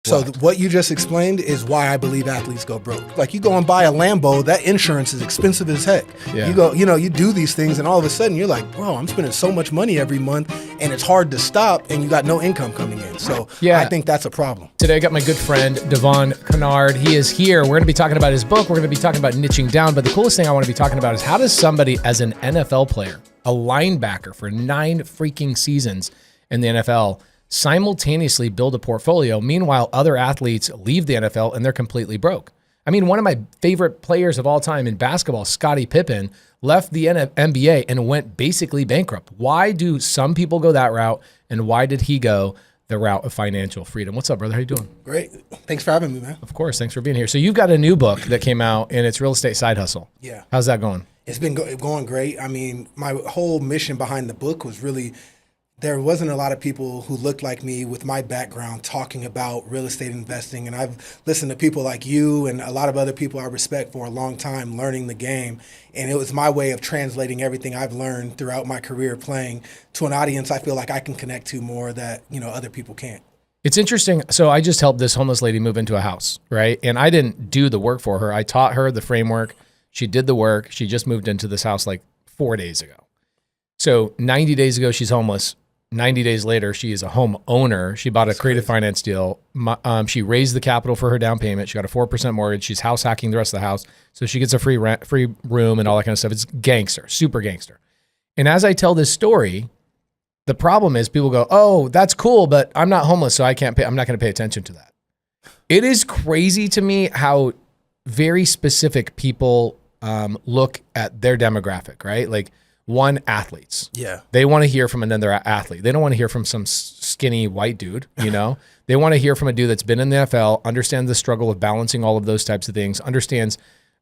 So what you just explained is why I believe athletes go broke. Like, you go and buy a Lambo, that insurance is expensive as heck. Yeah. You go, you do these things, and all of a sudden you're like, bro, I'm spending so much money every month, and it's hard to stop, and you got no income coming in. So I think that's a problem. Today I got my good friend, Devon Kennard. He is here. We're going to be talking about his book. We're going to be talking about niching down. But the coolest thing I want to be talking about is, how does somebody as an NFL player, a linebacker for 9 freaking seasons in the NFL, simultaneously build a portfolio? Meanwhile, other athletes leave the NFL and they're completely broke. I mean, one of my favorite players of all time in basketball, Scottie Pippen, left the NBA and went basically bankrupt. Why do some people go that route, and why did he go the route of financial freedom? What's up, brother? How you doing? Great. Thanks for having me, man. Of course. Thanks for being here. So you've got a new book that came out, and it's Real Estate Side Hustle. Yeah. How's that going? It's been going great. I mean, my whole mission behind the book was really, there wasn't a lot of people who looked like me with my background talking about real estate investing. And I've listened to people like you and a lot of other people I respect for a long time learning the game. And it was my way of translating everything I've learned throughout my career playing to an audience I feel like I can connect to more that, other people can't. It's interesting. So I just helped this homeless lady move into a house, right? And I didn't do the work for her. I taught her the framework. She did the work. She just moved into this house like 4 days ago. So 90 days ago, she's homeless. 90 days later, she is a home owner. She bought a creative finance deal. She raised the capital for her down payment. She got a 4% mortgage. She's house hacking the rest of the house. So she gets a free room and all that kind of stuff. It's gangster, super gangster. And as I tell this story, the problem is people go, oh, that's cool, but I'm not homeless, so I can't pay. I'm not going to pay attention to that. It is crazy to me how very specific people look at their demographic, right? Like, one, athletes. Yeah. They want to hear from another athlete. They don't want to hear from some skinny white dude, They want to hear from a dude that's been in the NFL, understands the struggle of balancing all of those types of things, understands,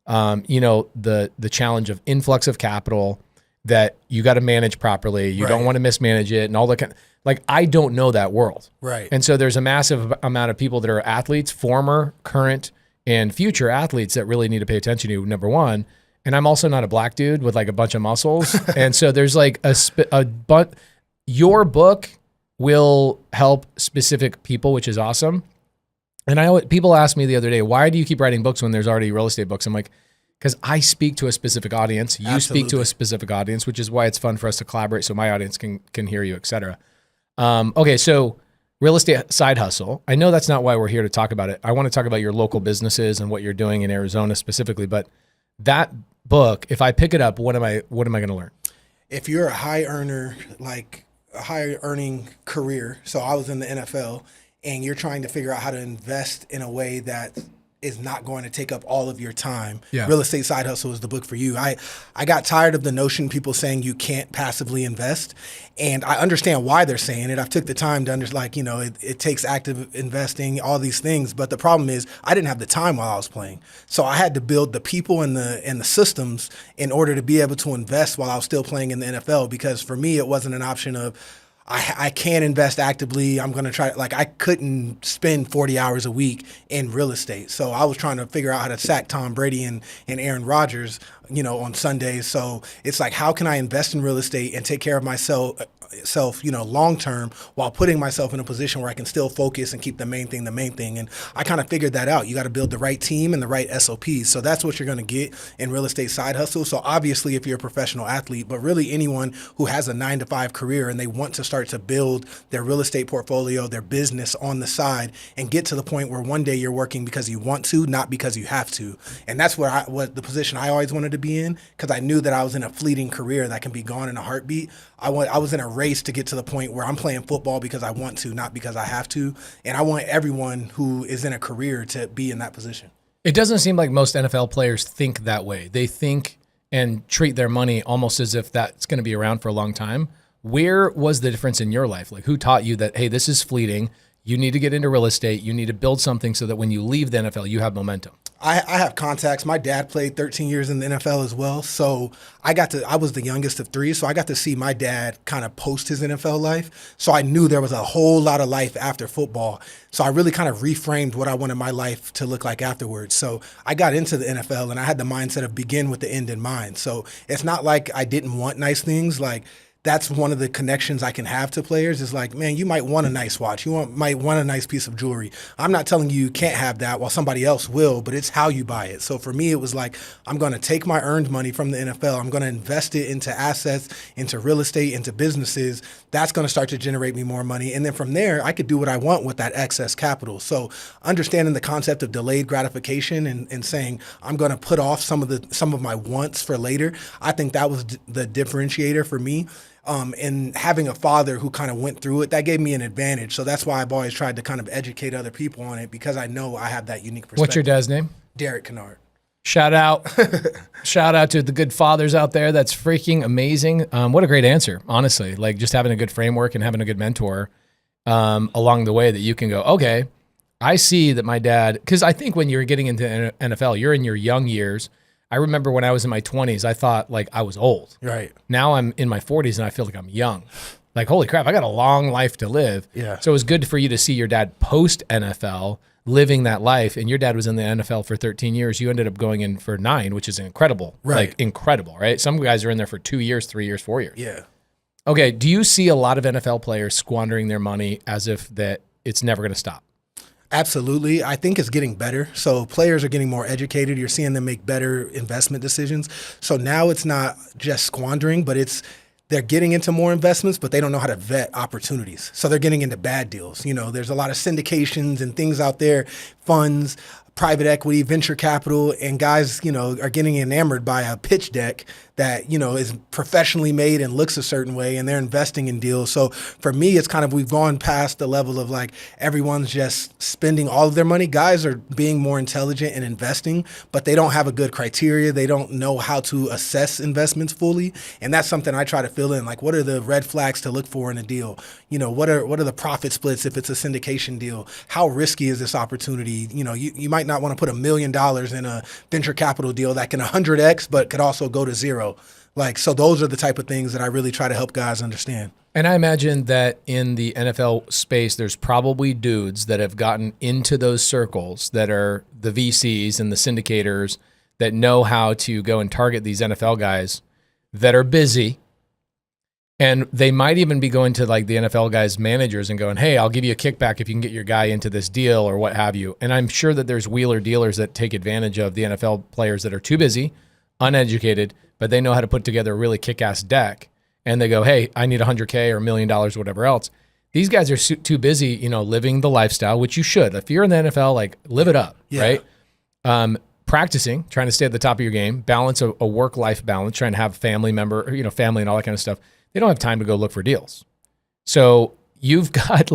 the challenge of influx of capital that you got to manage properly. You don't want to mismanage it and all that like, I don't know that world. Right. And so there's a massive amount of people that are athletes, former, current, and future athletes that really need to pay attention to, number one. And I'm also not a black dude with like a bunch of muscles. And so there's like but your book will help specific people, which is awesome. And people ask me the other day, why do you keep writing books when there's already real estate books? I'm like, because I speak to a specific audience. You speak to a specific audience, which is why it's fun for us to collaborate so my audience can hear you, et cetera. Okay, so real estate side hustle. I know that's not why we're here to talk about it. I want to talk about your local businesses and what you're doing in Arizona specifically, but that book, if I pick it up, what am I going to learn? If you're a high earner, like a high earning career, so I was in the NFL, and you're trying to figure out how to invest in a way that is not going to take up all of your time. Yeah. Real Estate Side Hustle is the book for you. I got tired of the notion people saying you can't passively invest, and I understand why they're saying it. I've took the time to understand, it takes active investing, all these things, but the problem is I didn't have the time while I was playing. So I had to build the people and the systems in order to be able to invest while I was still playing in the NFL, because for me, it wasn't an option of, I can't invest actively. I'm going to try. Like, I couldn't spend 40 hours a week in real estate. So I was trying to figure out how to sack Tom Brady and Aaron Rodgers, on Sundays. So it's like, how can I invest in real estate and take care of myself, long term, while putting myself in a position where I can still focus and keep the main thing. And I kind of figured that out. You got to build the right team and the right SOPs. So that's what you're going to get in Real Estate Side Hustle. So obviously, if you're a professional athlete, but really anyone who has a 9-to-5 career and they want to start to build their real estate portfolio, their business on the side, and get to the point where one day you're working because you want to, not because you have to. And that's what the position I always wanted to be in, because I knew that I was in a fleeting career that can be gone in a heartbeat. I was in a race to get to the point where I'm playing football because I want to, not because I have to. And I want everyone who is in a career to be in that position. It doesn't seem like most NFL players think that way. They think and treat their money almost as if that's going to be around for a long time. Where was the difference in your life? Like, who taught you that, hey, this is fleeting. You need to get into real estate. You need to build something so that when you leave the NFL, you have momentum. I have contacts. My dad played 13 years in the NFL as well. So I was the youngest of 3. So I got to see my dad kind of post his NFL life. So I knew there was a whole lot of life after football. So I really kind of reframed what I wanted my life to look like afterwards. So I got into the NFL and I had the mindset of begin with the end in mind. So it's not like I didn't want nice things. Like, that's one of the connections I can have to players is like, man, you might want a nice watch. Might want a nice piece of jewelry. I'm not telling you can't have that while somebody else will, but it's how you buy it. So for me, it was like, I'm going to take my earned money from the NFL. I'm going to invest it into assets, into real estate, into businesses. That's going to start to generate me more money. And then from there, I could do what I want with that excess capital. So understanding the concept of delayed gratification and saying, I'm going to put off some of my wants for later, I think that was the differentiator for me. And having a father who kind of went through it, that gave me an advantage. So that's why I've always tried to kind of educate other people on it, because I know I have that unique perspective. What's your dad's name? Devon Kennard. Shout out. Shout out to the good fathers out there. That's freaking amazing. What a great answer, honestly. Like just having a good framework and having a good mentor along the way that you can go, okay, I see that my dad, because I think when you're getting into NFL, you're in your young years. I remember when I was in my 20s, I thought like I was old. Right. Now I'm in my 40s and I feel like I'm young. Like, holy crap, I got a long life to live. Yeah. So it was good for you to see your dad post NFL living that life. And your dad was in the NFL for 13 years. You ended up going in for 9, which is incredible. Right. Like incredible, right? Some guys are in there for 2 years, 3 years, 4 years. Yeah. Okay. Do you see a lot of NFL players squandering their money as if that it's never going to stop? Absolutely. I think it's getting better. So players are getting more educated. You're seeing them make better investment decisions. So now it's not just squandering, but they're getting into more investments, but they don't know how to vet opportunities. So they're getting into bad deals. There's a lot of syndications and things out there, funds, private equity, venture capital, and guys, are getting enamored by a pitch deck that, is professionally made and looks a certain way, and they're investing in deals. So for me, it's kind of, we've gone past the level of like, everyone's just spending all of their money. Guys are being more intelligent and investing, but they don't have a good criteria. They don't know how to assess investments fully. And that's something I try to fill in. Like, what are the red flags to look for in a deal? What are the profit splits if it's a syndication deal? How risky is this opportunity? You might not want to put $1 million in a venture capital deal that can 100x, but could also go to 0. So those are the type of things that I really try to help guys understand. And I imagine that in the NFL space, there's probably dudes that have gotten into those circles that are the VCs and the syndicators that know how to go and target these NFL guys that are busy. And they might even be going to like the NFL guys' managers and going, hey, I'll give you a kickback if you can get your guy into this deal or what have you. And I'm sure that there's wheeler dealers that take advantage of the NFL players that are too busy, uneducated, but they know how to put together a really kick-ass deck. And they go, hey, I need $100K or $1 million or whatever else. These guys are too busy, living the lifestyle, which you should. If you're in the NFL, like live it up, right? Practicing, trying to stay at the top of your game, balance a work-life balance, trying to have family member, family and all that kind of stuff. They don't have time to go look for deals. So you've got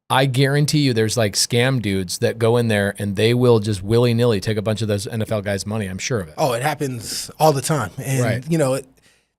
I guarantee you there's scam dudes that go in there and they will just willy-nilly take a bunch of those NFL guys' money. I'm sure of it. Oh, it happens all the time. And, right.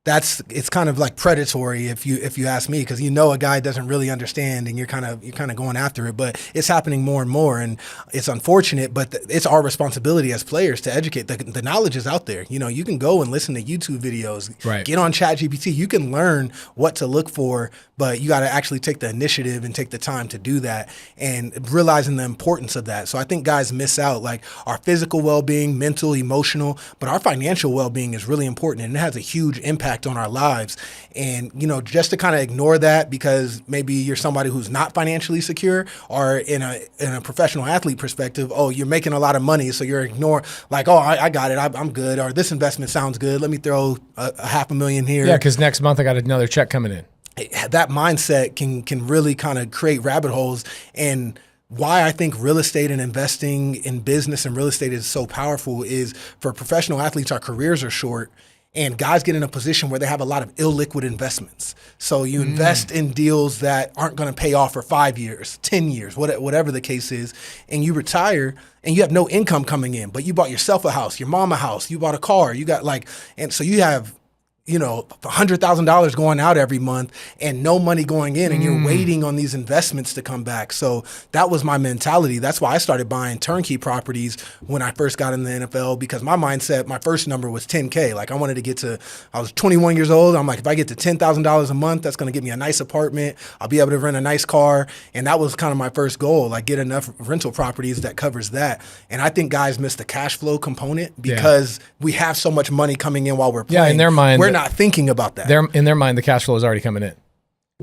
It's kind of like predatory if you ask me, because a guy doesn't really understand and you're kind of going after it, but it's happening more and more, and it's unfortunate, but it's our responsibility as players to educate. The knowledge is out there. You can go and listen to YouTube videos, right. Get on ChatGPT. You can learn what to look for, but you got to actually take the initiative and take the time to do that, and realizing the importance of that. So I think guys miss out, our physical well-being, mental, emotional, but our financial well-being is really important, and it has a huge impact on our lives. And just to kind of ignore that because maybe you're somebody who's not financially secure, or in a professional athlete perspective, oh, you're making a lot of money, so you're ignoring I got it, I'm good, or this investment sounds good, let me throw a $500,000 here. Yeah, because next month I got another check coming in. That mindset can really kind of create rabbit holes. And why I think real estate and investing in business and real estate is so powerful is, for professional athletes, our careers are short. And guys get in a position where they have a lot of illiquid investments. So you invest in deals that aren't going to pay off for 5 years, 10 years, whatever the case is, and you retire and you have no income coming in, but you bought yourself a house, your mom a house, you bought a car, you got and so you have $100,000 going out every month and no money going in, and you're waiting on these investments to come back. So that was my mentality. That's why I started buying turnkey properties when I first got in the NFL, because my mindset, my first number was 10K. I wanted to get to, I was 21 years old. I'm like, if I get to $10,000 a month, that's going to get me a nice apartment. I'll be able to rent a nice car. And that was kind of my first goal, get enough rental properties that covers that. And I think guys miss the cash flow component because we have so much money coming in while we're playing. Yeah, in their mind, not thinking about that. In their mind, the cash flow is already coming in.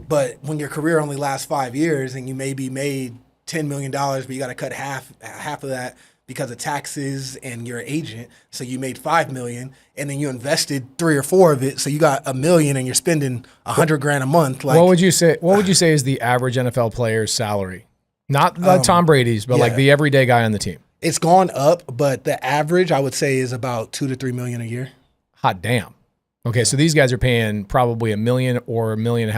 But when your career only lasts 5 years and you maybe made $10 million, but you got to cut half of that because of taxes and your agent. So you made $5 million, and then you invested 3 or 4 of it. So you got $1 million, and you're spending $100,000 a month. Like, what would you say? What would you say is the average NFL player's salary? Not Tom Brady's, but like the everyday guy on the team. It's gone up, but the average I would say is about $2 to $3 million a year. Hot damn. Okay, so these guys are paying probably $1 million or $1.5 million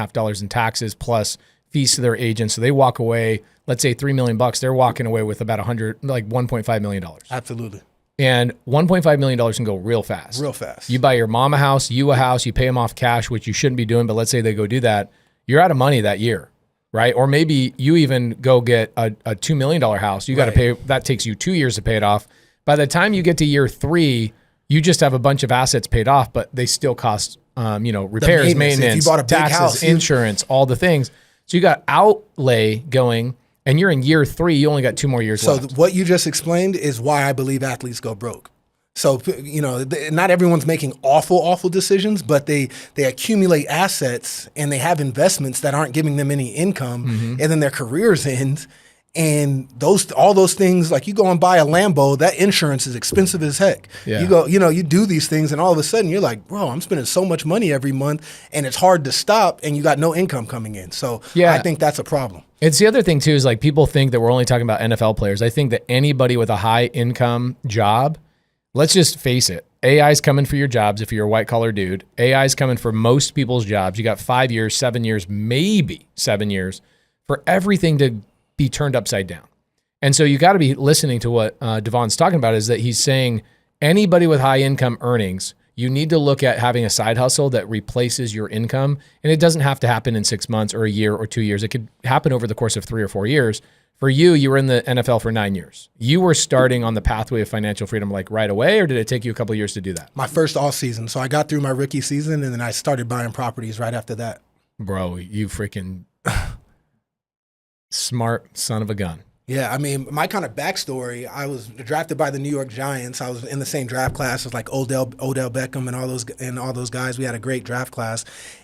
in taxes plus fees to their agents. So they walk away, let's say $3 million. They're walking away with about $1.5 million. Absolutely. And $1.5 million can go real fast. Real fast. You buy your mom a house, you a house, you pay them off cash, which you shouldn't be doing. But let's say they go do that, you're out of money that year, right? Or maybe you even go get a $2 million house. You got to pay. That takes you 2 years to pay it off. By the time you get to year 3, you just have a bunch of assets paid off, but they still cost, repairs, maintenance, if you bought a big taxes, house, insurance, all the things. So you got outlay going, and you're in year 3. You only got 2 more years left. So what you just explained is why I believe athletes go broke. So, not everyone's making awful decisions, but they accumulate assets and they have investments that aren't giving them any income, and then their careers end. And all those things, like you go and buy a Lambo, that insurance is expensive as heck. Yeah. You go, you do these things, and all of a sudden you're like, bro, I'm spending so much money every month, and it's hard to stop, and you got no income coming in. So I think that's a problem. It's the other thing too is like people think that we're only talking about NFL players. I think that anybody with a high income job, let's just face it, AI is coming for your jobs if you're a white collar dude. AI is coming for most people's jobs. You got 5 years, 7 years, maybe 7 years for everything to be turned upside down. And so you got to be listening to what Devon's talking about, is that he's saying anybody with high income earnings, you need to look at having a side hustle that replaces your income. And it doesn't have to happen in 6 months or a year or 2 years. It could happen over the course of 3 or 4 years. For you were in the NFL for 9 years. You were starting on the pathway of financial freedom like right away, or did it take you a couple of years to do that? My first off season. So I got through my rookie season, and then I started buying properties right after that. Bro, you freaking smart son of a gun. Yeah, I mean, my kind of backstory, I was drafted by the New York Giants. I was in the same draft class as like Odell Beckham and all those guys. We had a great draft class.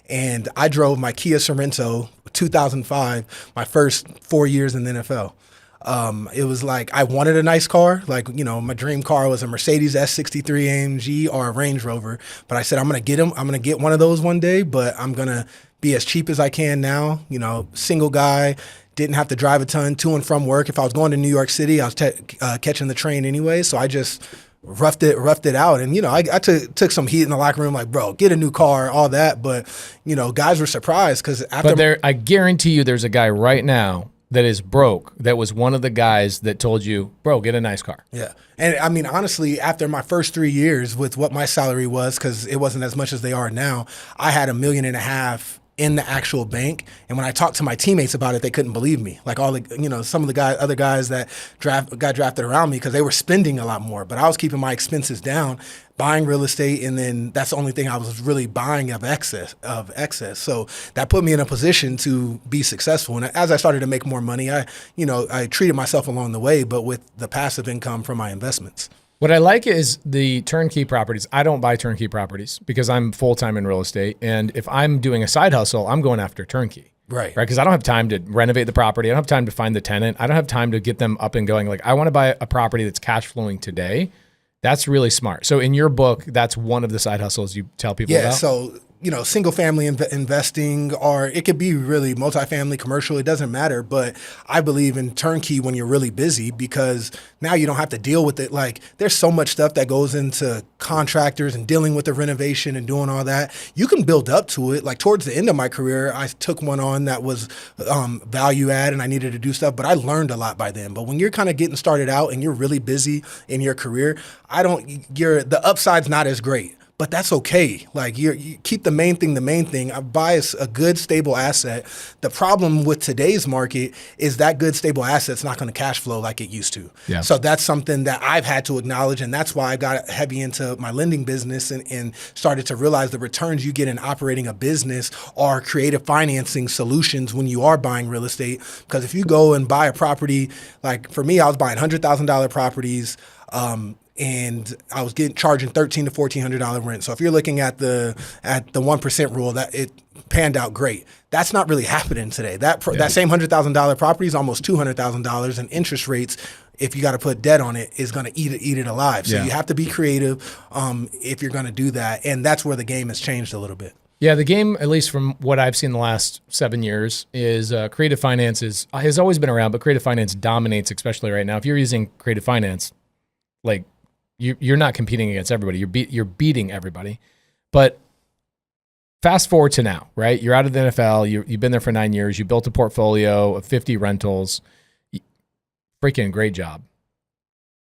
And I drove my Kia Sorento 2005, my first 4 years in the NFL. It was like I wanted a nice car. Like, my dream car was a Mercedes S63 AMG or a Range Rover. But I said, I'm going to get them. I'm going to get one of those one day, but I'm going to be as cheap as I can now. Single guy. Didn't have to drive a ton to and from work. If I was going to New York City, I was catching the train anyway. So I just roughed it out. And, I took some heat in the locker room, like, bro, get a new car, all that. But, guys were surprised because after. But I guarantee you there's a guy right now that is broke that was one of the guys that told you, bro, get a nice car. Yeah. And I mean, honestly, after my first 3 years with what my salary was, because it wasn't as much as they are now, I had $1.5 million in the actual bank. And when I talked to my teammates about it, they couldn't believe me. Like some of the other guys that got drafted around me, because they were spending a lot more, but I was keeping my expenses down, buying real estate. And then that's the only thing I was really buying of excess. So that put me in a position to be successful. And as I started to make more money, I treated myself along the way, but with the passive income from my investments. What I like is the turnkey properties. I don't buy turnkey properties because I'm full-time in real estate. And if I'm doing a side hustle, I'm going after turnkey. Right. Because I don't have time to renovate the property. I don't have time to find the tenant. I don't have time to get them up and going. Like, I want to buy a property that's cash flowing today. That's really smart. So in your book, that's one of the side hustles you tell people about? Yeah, so single family investing, or it could be really multifamily, commercial, it doesn't matter. But I believe in turnkey when you're really busy, because now you don't have to deal with it. Like, there's so much stuff that goes into contractors and dealing with the renovation and doing all that. You can build up to it. Like, towards the end of my career, I took one on that was value add, and I needed to do stuff, but I learned a lot by then. But when you're kind of getting started out and you're really busy in your career, the upside's not as great. But that's okay. Like, you keep the main thing. I buy a good, stable asset. The problem with today's market is that good, stable asset's not going to cash flow like it used to. Yeah. So that's something that I've had to acknowledge, and that's why I got heavy into my lending business and started to realize the returns you get in operating a business are creative financing solutions when you are buying real estate. Because if you go and buy a property, like for me, I was buying $100,000 properties, and I was charging $1,300 to $1,400 rent. So if you're looking at the 1% rule, that it panned out great. That's not really happening today. That same $100,000 property is almost $200,000, and interest rates, if you got to put debt on it, is going to eat it alive. So you have to be creative if you're going to do that, and that's where the game has changed a little bit. Yeah, the game, at least from what I've seen the last 7 years, is creative finance has always been around, but creative finance dominates, especially right now. If you're using creative finance, like you're not competing against everybody. You're beating everybody. But fast forward to now, right? You're out of the NFL. You've been there for 9 years. You built a portfolio of 50 rentals. Freaking great job.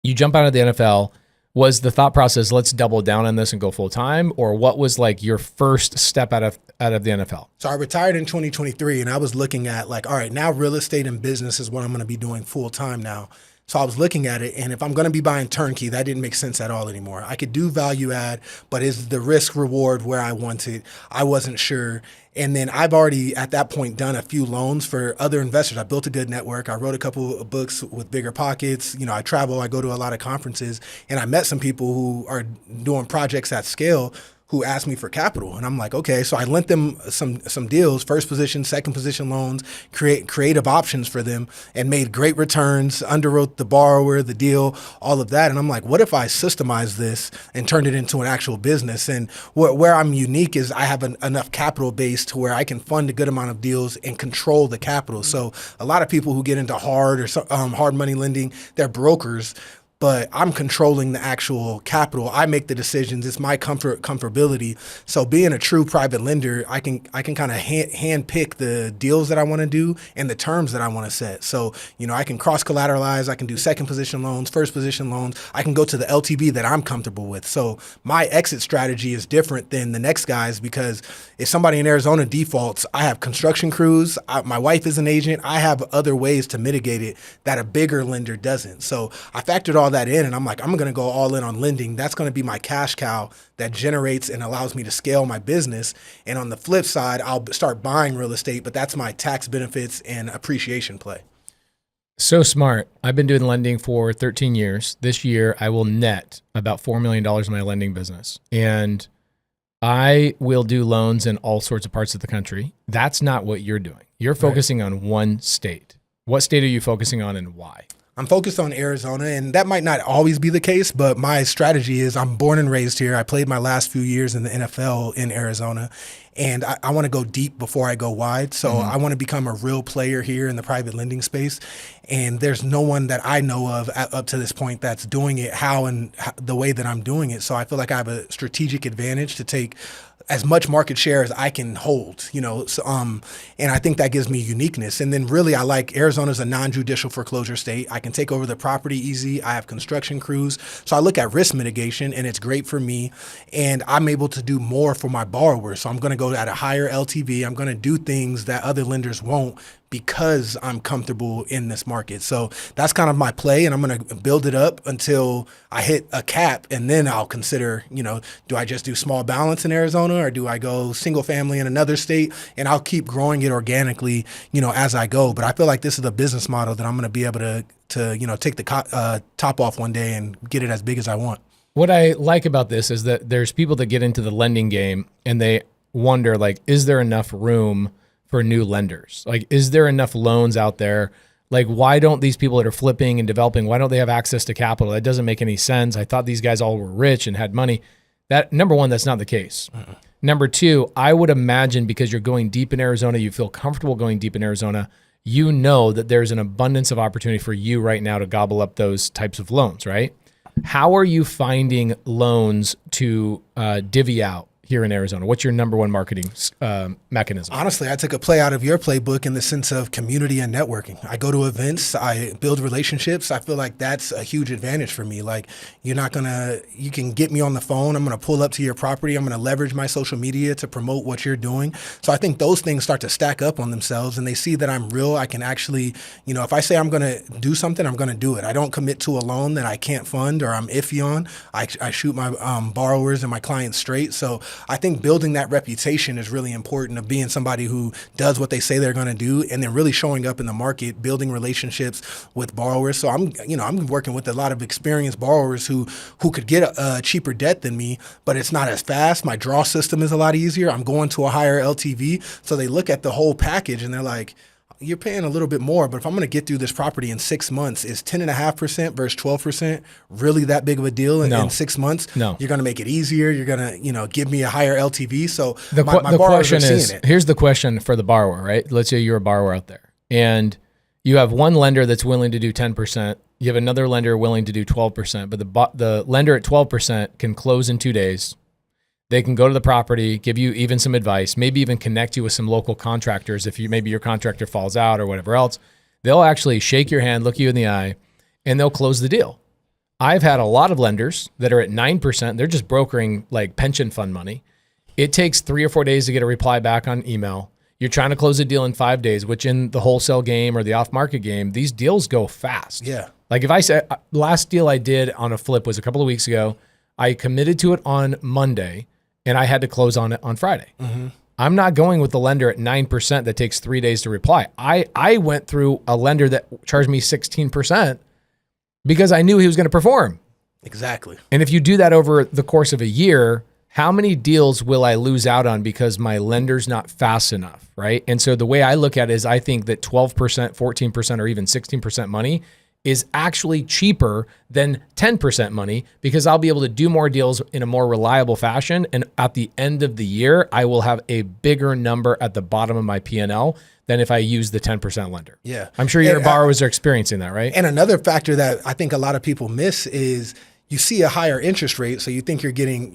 You jump out of the NFL. Was the thought process, let's double down on this and go full time? Or what was like your first step out of the NFL? So I retired in 2023, and I was looking at like, all right, now real estate and business is what I'm going to be doing full time now. So I was looking at it, and if I'm going to be buying turnkey, that didn't make sense at all anymore. I could do value add, but is the risk reward where I wanted? I wasn't sure. And then I've already at that point done a few loans for other investors. I built a good network. I wrote a couple of books with Bigger Pockets. You know, I travel, I go to a lot of conferences, and I met some people who are doing projects at scale who asked me for capital. And I'm like, okay. So I lent them some deals, first position, second position loans, creative options for them, and made great returns, underwrote the borrower, the deal, all of that. And I'm like, what if I systemize this and turned it into an actual business? And where I'm unique is I have enough capital base to where I can fund a good amount of deals and control the capital. So a lot of people who get into hard money lending, they're brokers, but I'm controlling the actual capital. I make the decisions. It's my comfortability. So being a true private lender, I can kind of hand pick the deals that I want to do and the terms that I want to set. So, you know, I can cross collateralize. I can do second position loans, first position loans. I can go to the LTV that I'm comfortable with. So my exit strategy is different than the next guy's, because if somebody in Arizona defaults, I have construction crews. My wife is an agent. I have other ways to mitigate it that a bigger lender doesn't. So I factored all that in, and I'm like, I'm going to go all in on lending. That's going to be my cash cow that generates and allows me to scale my business. And on the flip side, I'll start buying real estate, but that's my tax benefits and appreciation play. So smart. I've been doing lending for 13 years. This year, I will net about $4 million in my lending business. And I will do loans in all sorts of parts of the country. That's not what you're doing. You're focusing on one state. What state are you focusing on, and why? I'm focused on Arizona, and that might not always be the case, but my strategy is I'm born and raised here. I played my last few years in the NFL in Arizona, and I want to go deep before I go wide. So I want to become a real player here in the private lending space. And there's no one that I know of up to this point that's doing it the way that I'm doing it. So I feel like I have a strategic advantage to take as much market share as I can hold, you know, so, and I think that gives me uniqueness. And then really, I like Arizona's a non-judicial foreclosure state. I can take over the property easy. I have construction crews. So I look at risk mitigation, and it's great for me. And I'm able to do more for my borrowers. So I'm going to go at a higher LTV. I'm going to do things that other lenders won't, because I'm comfortable in this market. So that's kind of my play, and I'm going to build it up until I hit a cap, and then I'll consider, you know, do I just do small balance in Arizona, or do I go single family in another state? And I'll keep growing it organically, you know, as I go. But I feel like this is a business model that I'm going to be able to you know, take the top off one day and get it as big as I want. What I like about this is that there's people that get into the lending game and they wonder, like, is there enough room for new lenders? Like, is there enough loans out there? Like, why don't these people that are flipping and developing, why don't they have access to capital? That doesn't make any sense. I thought these guys all were rich and had money. That, number one, that's not the case. Number two, I would imagine because you're going deep in Arizona, you feel comfortable going deep in Arizona, you know that there's an abundance of opportunity for you right now to gobble up those types of loans, right? How are you finding loans to divvy out here in Arizona? What's your number one marketing mechanism? Honestly, I took a play out of your playbook in the sense of community and networking. I go to events, I build relationships. I feel like that's a huge advantage for me. Like, you can get me on the phone. I'm going to pull up to your property. I'm going to leverage my social media to promote what you're doing. So I think those things start to stack up on themselves, and they see that I'm real. I can actually, you know, if I say I'm going to do something, I'm going to do it. I don't commit to a loan that I can't fund or I'm iffy on. I shoot my borrowers and my clients straight. So I think building that reputation is really important, of being somebody who does what they say they're going to do, and then really showing up in the market, building relationships with borrowers. So I'm working with a lot of experienced borrowers who could get a cheaper debt than me, but it's not as fast. My draw system is a lot easier. I'm going to a higher LTV. So they look at the whole package and they're like, you're paying a little bit more, but if I'm going to get through this property in 6 months, is 10.5% versus 12% really that big of a deal in 6 months? No. You're going to make it easier. You're going to, give me a higher LTV. So the my borrowers question are seeing is, it. here's the question for the borrower, right? Let's say you're a borrower out there and you have one lender that's willing to do 10%. You have another lender willing to do 12%, but the lender at 12% can close in 2 days. They can go to the property, give you even some advice, maybe even connect you with some local contractors. If maybe your contractor falls out or whatever else, they'll actually shake your hand, look you in the eye, and they'll close the deal. I've had a lot of lenders that are at 9%. They're just brokering like pension fund money. It takes 3 or 4 days to get a reply back on email. You're trying to close a deal in 5 days, which in the wholesale game or the off-market game, these deals go fast. Yeah. Like if I said, last deal I did on a flip was a couple of weeks ago. I committed to it on Monday, and I had to close on it on Friday. Mm-hmm. I'm not going with the lender at 9% that takes 3 days to reply. I went through a lender that charged me 16% because I knew he was going to perform. Exactly. And if you do that over the course of a year, how many deals will I lose out on because my lender's not fast enough, right? And so the way I look at it is I think that 12%, 14%, or even 16% money is actually cheaper than 10% money because I'll be able to do more deals in a more reliable fashion. And at the end of the year, I will have a bigger number at the bottom of my P&L than if I use the 10% lender. Yeah. I'm sure your borrowers are experiencing that, right? And another factor that I think a lot of people miss is you see a higher interest rate, so you think you're getting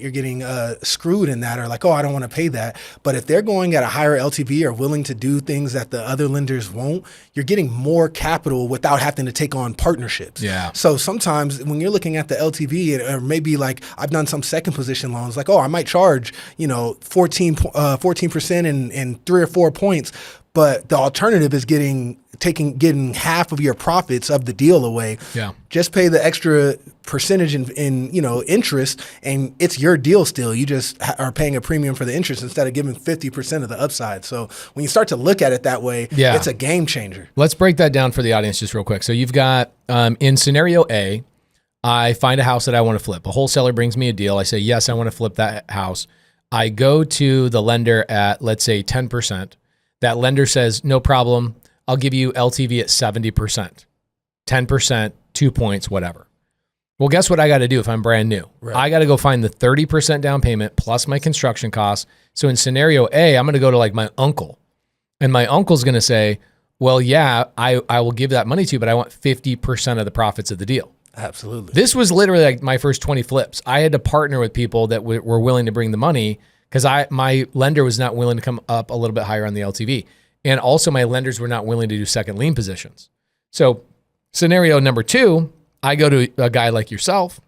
screwed in that, or like, oh, I don't want to pay that. But if they're going at a higher LTV or willing to do things that the other lenders won't, you're getting more capital without having to take on partnerships. Yeah. So sometimes when you're looking at the LTV, or maybe like I've done some second position loans, like, oh, I might charge 14% and 3 or 4 points, but the alternative is getting getting half of your profits of the deal away. Yeah. Just pay the extra percentage in interest, and it's your deal still. You just are paying a premium for the interest instead of giving 50% of the upside. So when you start to look at it that way, it's a game changer. Let's break that down for the audience just real quick. So you've got in scenario A, I find a house that I want to flip. A wholesaler brings me a deal. I say, yes, I want to flip that house. I go to the lender at, let's say, 10%. That lender says, no problem. I'll give you LTV at 70%, 10%, 2 points, whatever. Well, guess what I got to do if I'm brand new? Right. I got to go find the 30% down payment plus my construction costs. So in scenario A, I'm going to go to like my uncle, and my uncle's going to say, well, yeah, I will give that money to you, but I want 50% of the profits of the deal. Absolutely. This was literally like my first 20 flips. I had to partner with people that were willing to bring the money because my lender was not willing to come up a little bit higher on the LTV. And also my lenders were not willing to do second lien positions. So scenario number 2, I go to a guy like yourself.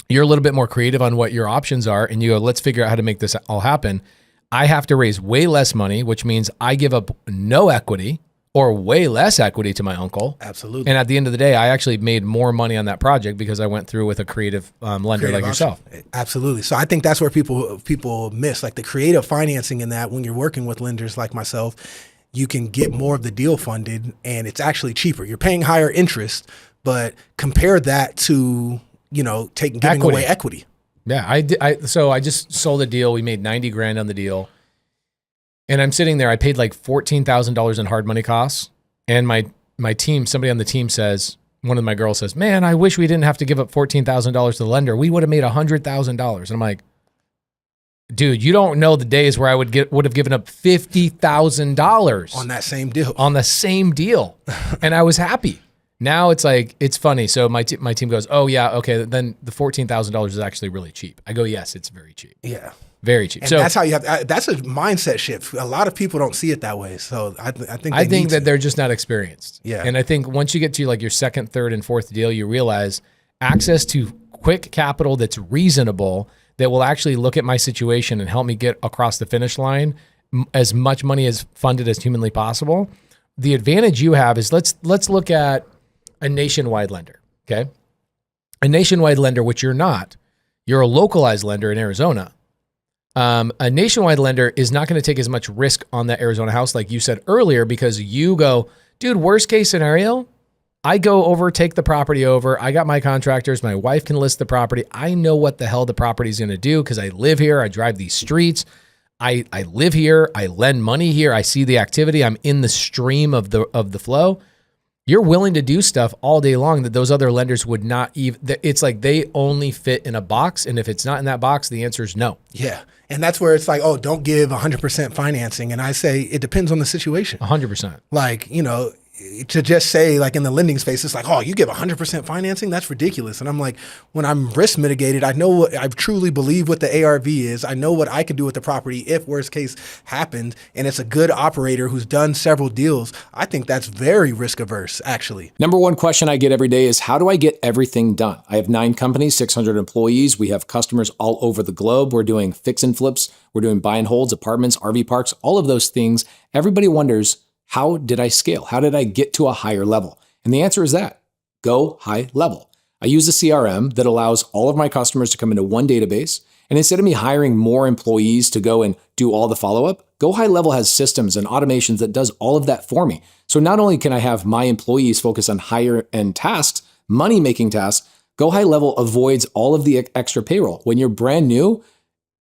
You're a little bit more creative on what your options are, and you go, let's figure out how to make this all happen. I have to raise way less money, which means I give up no equity or way less equity to my uncle. Absolutely. And at the end of the day, I actually made more money on that project because I went through with a creative lender like yourself. Absolutely. So I think that's where people miss, like the creative financing in that. When you're working with lenders like myself, you can get more of the deal funded, and it's actually cheaper. You're paying higher interest, but compare that to giving away equity. Yeah, so I just sold a deal. We made $90,000 on the deal. And I'm sitting there, I paid like $14,000 in hard money costs. And my team, somebody on the team says, one of my girls says, man, I wish we didn't have to give up $14,000 to the lender. We would have made $100,000. And I'm like, dude, you don't know the days where I would have given up $50,000 on that same deal. On the same deal. And I was happy. Now it's like, it's funny. So my team goes, oh yeah, okay, then the $14,000 is actually really cheap. I go, yes, it's very cheap. Yeah. Very cheap. And so that's how that's a mindset shift. A lot of people don't see it that way. So I think that they're just not experienced. Yeah. And I think once you get to like your second, third, and fourth deal, you realize access to quick capital that's reasonable, that will actually look at my situation and help me get across the finish line, as much money as funded as humanly possible. The advantage you have is let's look at a nationwide lender. Okay. A nationwide lender, which you're not. You're a localized lender in Arizona. A nationwide lender is not going to take as much risk on that Arizona house, like you said earlier, because you go, dude, worst case scenario, I go over, take the property over. I got my contractors. My wife can list the property. I know what the hell the property is going to do because I live here. I drive these streets. I live here. I lend money here. I see the activity. I'm in the stream of the flow. You're willing to do stuff all day long that those other lenders would not even. It's like they only fit in a box. And if it's not in that box, the answer is no. Yeah. And that's where it's like, oh, don't give 100% financing. And I say it depends on the situation. 100%. Like, to just say like in the lending space, it's like, oh, you give 100% financing? That's ridiculous. And I'm like, when I'm risk mitigated, I know what I truly believe what the ARV is. I know what I can do with the property if worst case happened. And it's a good operator who's done several deals. I think that's very risk averse, actually. Number one question I get every day is, how do I get everything done? I have 9 companies, 600 employees. We have customers all over the globe. We're doing fix and flips. We're doing buy and holds, apartments, RV parks, all of those things. Everybody wonders, how did I scale? How did I get to a higher level? And the answer is that, go high level. I use a CRM that allows all of my customers to come into one database. And instead of me hiring more employees to go and do all the follow-up, Go High Level has systems and automations that does all of that for me. So not only can I have my employees focus on higher end tasks, money-making tasks, Go High Level avoids all of the extra payroll. When you're brand new,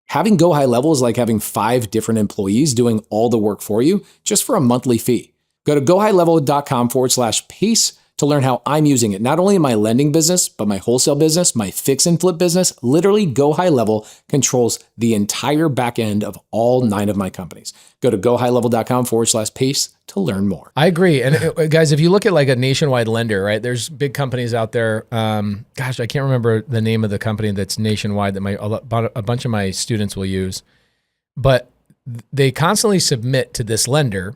having Go High Level is like having 5 different employees doing all the work for you just for a monthly fee. Go to gohighlevel.com/pace to learn how I'm using it, not only in my lending business, but my wholesale business, my fix and flip business. Literally, Go High Level controls the entire back end of all 9 of my companies. Go to gohighlevel.com/pace to learn more. I agree. And guys, if you look at like a nationwide lender, right, there's big companies out there. Gosh, I can't remember the name of the company that's nationwide that a bunch of my students will use, but they constantly submit to this lender.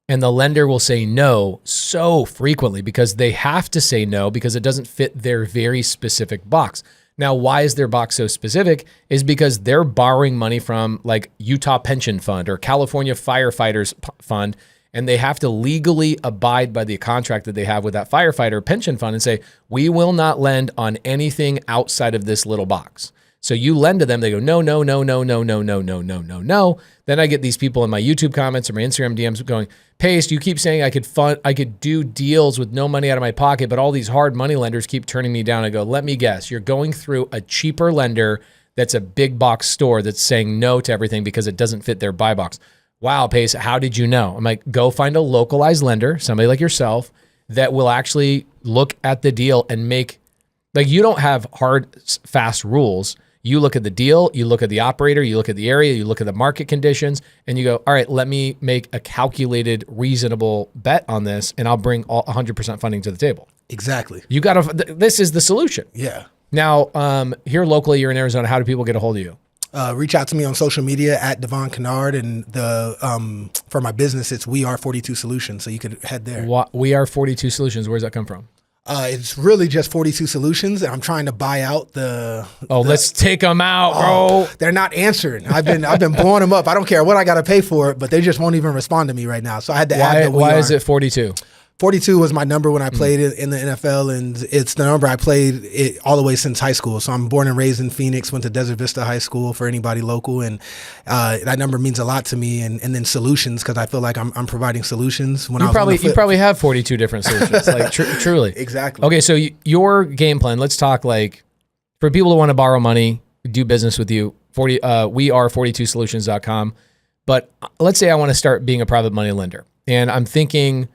And the lender will say no so frequently because they have to say no because it doesn't fit their very specific box. Now, why is their box so specific? Is because they're borrowing money from like Utah Pension Fund or California Firefighters Fund, and they have to legally abide by the contract that they have with that firefighter pension fund and say, we will not lend on anything outside of this little box. So you lend to them, they go, no, no, no, no, no, no, no, no, no, no, no. Then I get these people in my YouTube comments or my Instagram DMs going, Pace, you keep saying I could do deals with no money out of my pocket, but all these hard money lenders keep turning me down. I go, let me guess, you're going through a cheaper lender that's a big box store that's saying no to everything because it doesn't fit their buy box. Wow, Pace, how did you know? I'm like, go find a localized lender, somebody like yourself, that will actually look at the deal and make, like, you don't have hard, fast rules. You look at the deal, you look at the operator, you look at the area, you look at the market conditions, and you go, all right, let me make a calculated, reasonable bet on this, and I'll bring 100% funding to the table. Exactly. You got to, this is the solution. Yeah. Now, here locally, you're in Arizona, how do people get a hold of you? Reach out to me on social media at Devon Kennard, and for my business, it's We Are 42 Solutions, so you could head there. We Are 42 Solutions, where's that come from? It's really just 42 Solutions, and I'm trying to buy out let's take them out, bro. They're not answering. I've been blowing them up. I don't care what I got to pay for it, but they just won't even respond to me right now. So I had to add the Why is it 42? 42 was my number when I played in the NFL, and it's the number I played it all the way since high school. So I'm born and raised in Phoenix, went to Desert Vista High School for anybody local, and that number means a lot to me. And then solutions, because I feel like I'm providing solutions. You probably have 42 different solutions, like truly. Exactly. Okay, so your game plan. Let's talk like for people who want to borrow money, do business with you. We are 42solutions.com. But let's say I want to start being a private money lender, and I'm thinking,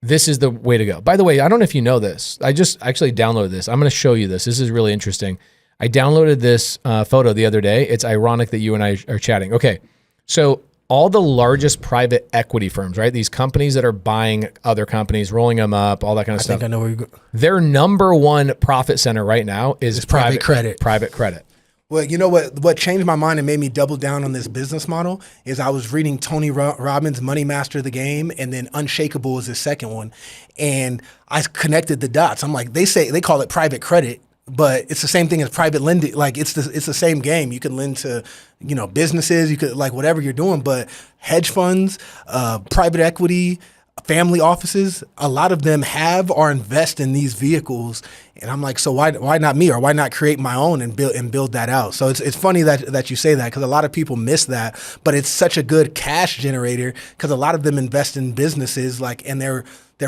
this is the way to go. By the way, I don't know if you know this. I just actually downloaded this. I'm going to show you this. This is really interesting. I downloaded this photo the other day. It's ironic that you and I are chatting. Okay, so all the largest private equity firms, right? These companies that are buying other companies, rolling them up, all that kind of stuff. I think I know where you're going. Their number one profit center right now is private credit. Private credit. Well, you know what changed my mind and made me double down on this business model is I was reading Tony Robbins' Money Master the Game, and then Unshakable is his second one. And I connected the dots. I'm like, they call it private credit, but it's the same thing as private lending. Like it's the same game. You can lend to, businesses, you could like whatever you're doing, but hedge funds, private equity, family offices, a lot of them have or invest in these vehicles, and I'm like, so why not me, or why not create my own and build that out? So it's funny that you say that, because a lot of people miss that, but it's such a good cash generator, because a lot of them invest in businesses, like, and they're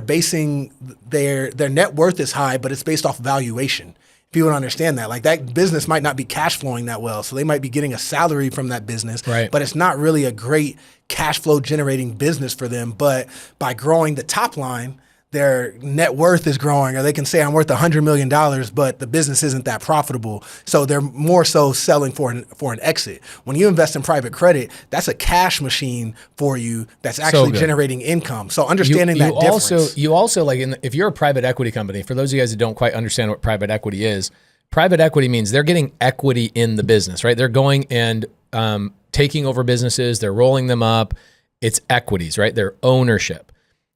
basing their net worth is high, but it's based off valuation. People don't understand that. Like, that business might not be cash flowing that well. So they might be getting a salary from that business, right, but it's not really a great cash flow generating business for them. But by growing the top line, their net worth is growing, or they can say, I'm worth $100 million, but the business isn't that profitable. So they're more so selling for an exit. When you invest in private credit, that's a cash machine for you that's actually generating income. So understanding that difference. You also like, if you're a private equity company, for those of you guys that don't quite understand what private equity is, private equity means they're getting equity in the business, right? They're going and taking over businesses, they're rolling them up. It's equities, right? They're ownership.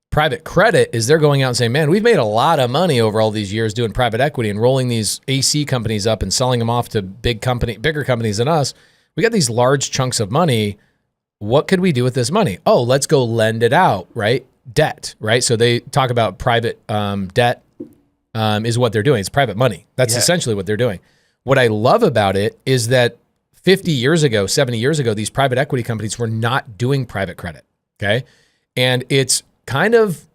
Private credit is they're going out and saying, man, we've made a lot of money over all these years doing private equity and rolling these AC companies up and selling them off to bigger companies than us. We got these large chunks of money. What could we do with this money? Oh, let's go lend it out, right? Debt, right? So they talk about private debt is what they're doing. It's private money. That's essentially what they're doing. What I love about it is that 50 years ago, 70 years ago, these private equity companies were not doing private credit, okay? And it's kind of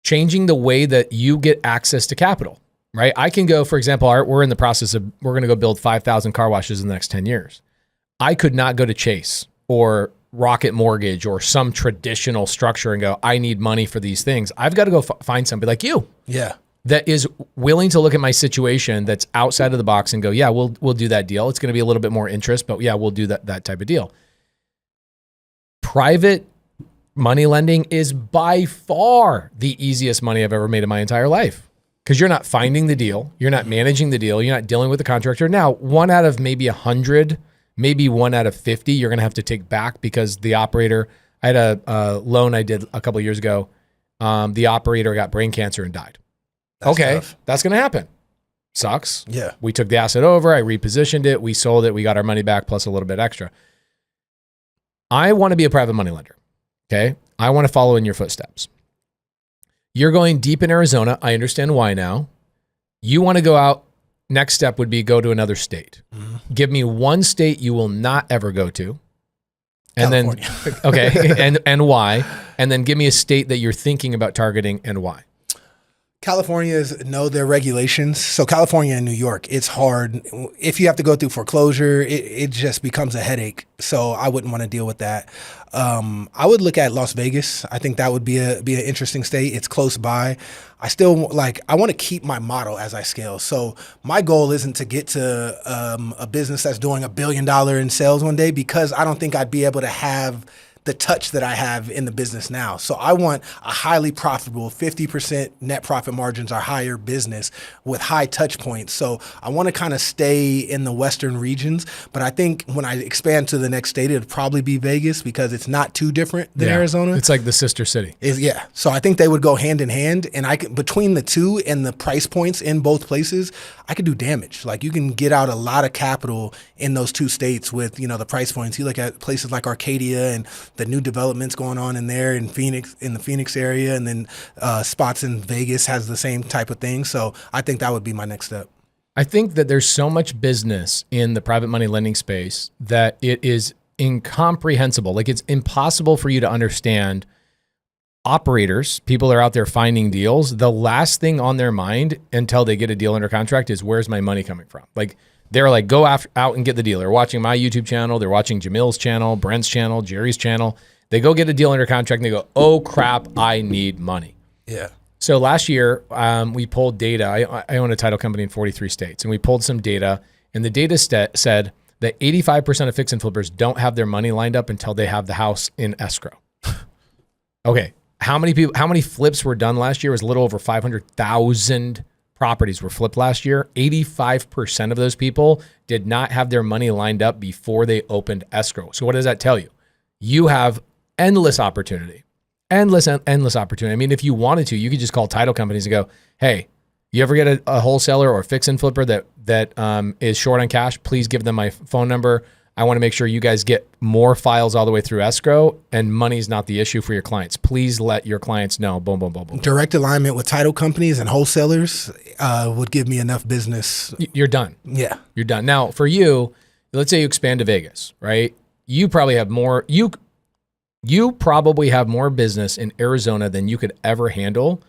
changing the way that you get access to capital, right? I can go, for example, we're in the process of, we're going to go build 5,000 car washes in the next 10 years. I could not go to Chase or Rocket Mortgage or some traditional structure and go, I need money for these things. I've got to go find somebody like you. Yeah. That is willing to look at my situation that's outside of the box and go, yeah, we'll do that deal. It's going to be a little bit more interest, but yeah, we'll do that type of deal. Private money lending is by far the easiest money I've ever made in my entire life, because you're not finding the deal. You're not managing the deal. You're not dealing with the contractor. Now, 1 out of maybe 100, maybe 1 out of 50, you're going to have to take back because the operator, I had a loan I did a couple of years ago. The operator got brain cancer and died. That's tough. That's going to happen. Sucks. Yeah. We took the asset over. I repositioned it. We sold it. We got our money back plus a little bit extra. I want to be a private money lender. Okay. I want to follow in your footsteps. You're going deep in Arizona. I understand why now. You want to go out. Next step would be go to another state. Mm-hmm. Give me one state you will not ever go to. And California. Then, okay. and why? And then give me a state that you're thinking about targeting and why. California know their regulations. So California and New York, it's hard. If you have to go through foreclosure, it just becomes a headache. So I wouldn't want to deal with that. I would look at Las Vegas. I think that would be an interesting state. It's close by. I want to keep my model as I scale. So my goal isn't to get to a business that's doing $1 billion in sales one day, because I don't think I'd be able to have the touch that I have in the business now. So I want a highly profitable 50% net profit margins or higher business with high touch points. So I want to kind of stay in the Western regions, but I think when I expand to the next state, it'd probably be Vegas, because it's not too different than Arizona. It's like the sister city. So I think they would go hand in hand, and between the two and the price points in both places, I could do damage. Like, you can get out a lot of capital in those two states with, the price points. You look at places like Arcadia and the new developments going on in there in the Phoenix area, and then spots in Vegas has the same type of thing. So I think that would be my next step. I think that there's so much business in the private money lending space that it is incomprehensible. Like, it's impossible for you to understand. Operators, people that are out there finding deals, the last thing on their mind until they get a deal under contract is, where's my money coming from? Like, they're like, go out and get the deal. They're watching my YouTube channel. They're watching Jamil's channel, Brent's channel, Jerry's channel. They go get a deal under contract and they go, oh crap, I need money. Yeah. So last year, we pulled data. I own a title company in 43 states, and we pulled some data, and the data said that 85% of fix and flippers don't have their money lined up until they have the house in escrow. Okay. How many flips were done last year? It was a little over 500,000 properties were flipped last year. 85% of those people did not have their money lined up before they opened escrow. So what does that tell you? You have endless opportunity. Endless opportunity. I mean, if you wanted to, you could just call title companies and go, hey, you ever get a wholesaler or fix and flipper that is short on cash? Please give them my phone number. I want to make sure you guys get more files all the way through escrow, and money's not the issue for your clients. Please let your clients know. Boom, boom, boom, boom. Direct alignment with title companies and wholesalers would give me enough business. You're done. Yeah. You're done. Now, for you, let's say you expand to Vegas, right? You probably have more. You probably have more business in Arizona than you could ever handle.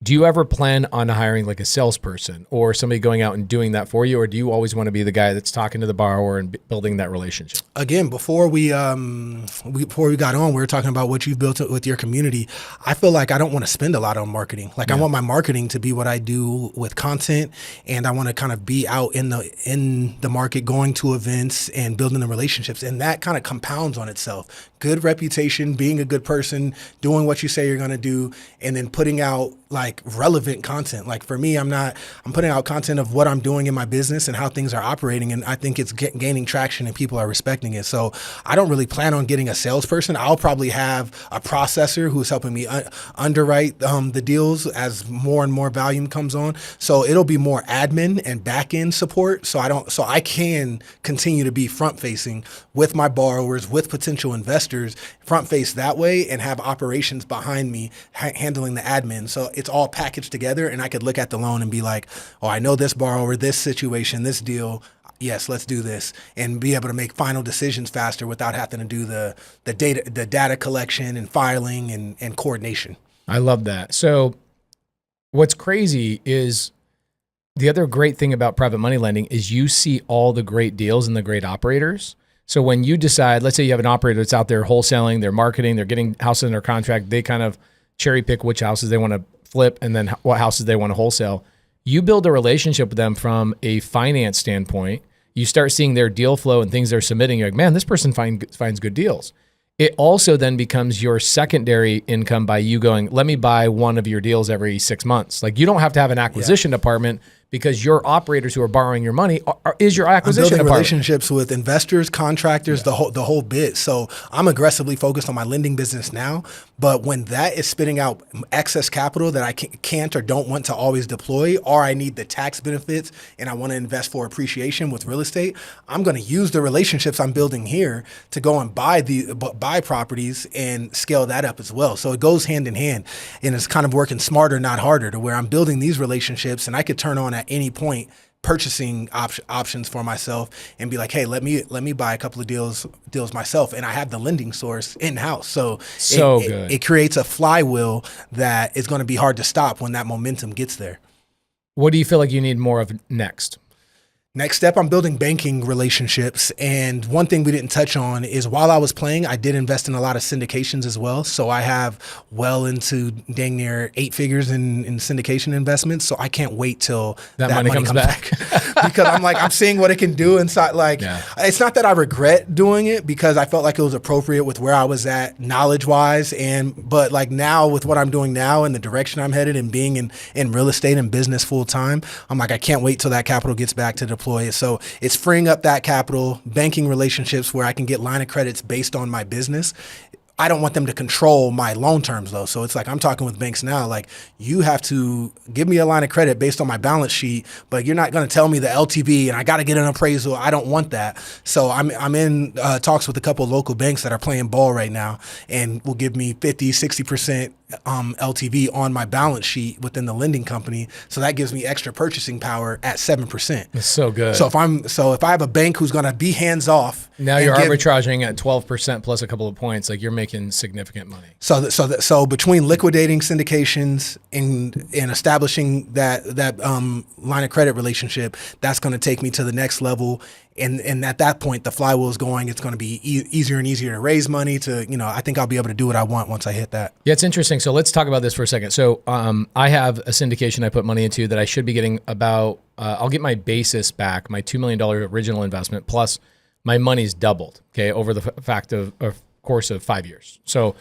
Do you ever plan on hiring like a salesperson or somebody going out and doing that for you? Or do you always want to be the guy that's talking to the borrower and building that relationship? Again, before we got on, we were talking about what you've built with your community. I feel like I don't want to spend a lot on marketing. Like I want my marketing to be what I do with content, and I want to kind of be out in the market, going to events and building the relationships, and that kind of compounds on itself. Good reputation, being a good person, doing what you say you're going to do, and then putting out like relevant content. Like for me, I'm putting out content of what I'm doing in my business and how things are operating. And I think it's gaining traction and people are respecting it. So I don't really plan on getting a salesperson. I'll probably have a processor who's helping me underwrite the deals as more and more volume comes on. So it'll be more admin and back end support. So I can continue to be front facing with my borrowers, with potential investors, front face that way, and have operations behind me handling the admin. So it's all packaged together, and I could look at the loan and be like, oh, I know this borrower, this situation, this deal. Yes, let's do this, and be able to make final decisions faster without having to do the data collection and filing and coordination. I love that. So what's crazy is the other great thing about private money lending is you see all the great deals and the great operators. So when you decide, let's say you have an operator that's out there wholesaling, they're marketing, they're getting houses under contract, they kind of cherry pick which houses they want to flip and then what houses they want to wholesale. You build a relationship with them from a finance standpoint. You start seeing their deal flow and things they're submitting. You're like, man, this person finds good deals. It also then becomes your secondary income by you going, let me buy one of your deals every 6 months. Like you don't have to have an acquisition department because your operators who are borrowing your money is your acquisition I'm building department. relationships with investors, contractors, the whole bit. So I'm aggressively focused on my lending business now. But when that is spitting out excess capital that I can't or don't want to always deploy, or I need the tax benefits and I want to invest for appreciation with real estate, I'm going to use the relationships I'm building here to go and buy properties and scale that up as well. So it goes hand in hand, and it's kind of working smarter, not harder, to where I'm building these relationships and I could turn on at any point purchasing options for myself and be like, hey, let me buy a couple of deals myself, and I have the lending source in house. So good. It creates a flywheel that is going to be hard to stop when that momentum gets there. What do you feel like you need more of next? Next step, I'm building banking relationships. And one thing we didn't touch on is while I was playing, I did invest in a lot of syndications as well. So I have well into dang near 8 figures in syndication investments. So I can't wait till that money comes back. Because I'm seeing what it can do inside. It's not that I regret doing it, because I felt like it was appropriate with where I was at knowledge wise. But like now with what I'm doing now and the direction I'm headed and being in real estate and business full time, I'm like, I can't wait till that capital gets back to deploy it. So it's freeing up that capital, banking relationships where I can get line of credits based on my business. I don't want them to control my loan terms though. So it's like, I'm talking with banks now, like, you have to give me a line of credit based on my balance sheet, but you're not going to tell me the LTV and I got to get an appraisal. I don't want that. So I'm in talks with a couple of local banks that are playing ball right now and will give me 50, 60% LTV on my balance sheet within the lending company. So that gives me extra purchasing power at 7%. It's so good. So if I have a bank who's going to be hands off, now you're arbitraging at 12% plus a couple of points, like you're making significant money. So between liquidating syndications and establishing that line of credit relationship, that's going to take me to the next level. And at that point, the flywheel is going. It's going to be easier and easier to raise money. I think I'll be able to do what I want once I hit that. Yeah, it's interesting. So let's talk about this for a second. So I have a syndication I put money into that I should be getting about. I'll get my basis back, my $2 million original investment, plus my money's doubled. Okay, over the course of 5 years. So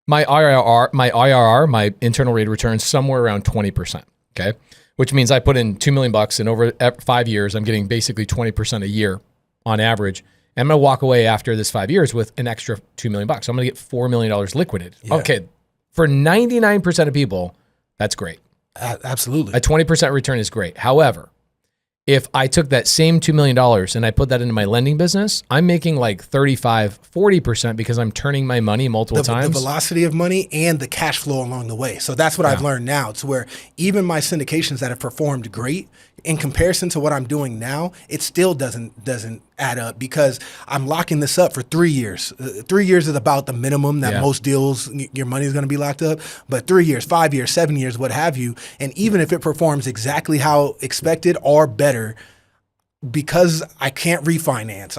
my IRR, my internal rate of return, somewhere around 20%. Okay. Which means I put in $2 million and over 5 years, I'm getting basically 20% a year on average. And I'm going to walk away after this 5 years with an extra $2 million. So I'm going to get $4 million liquidated. Yeah. Okay. For 99% of people, that's great. Absolutely. A 20% return is great. However, If I took that same $2 million and I put that into my lending business, I'm making like 35, 40% because I'm turning my money multiple times. The velocity of money and the cash flow along the way. So that's what I've learned now, to where even my syndications that have performed great, in comparison to what I'm doing now, it still doesn't add up, because I'm locking this up for 3 years. 3 years is about the minimum that most deals, your money is going to be locked up. But 3 years, 5 years, 7 years, what have you. And even if it performs exactly how expected or better, because I can't refinance,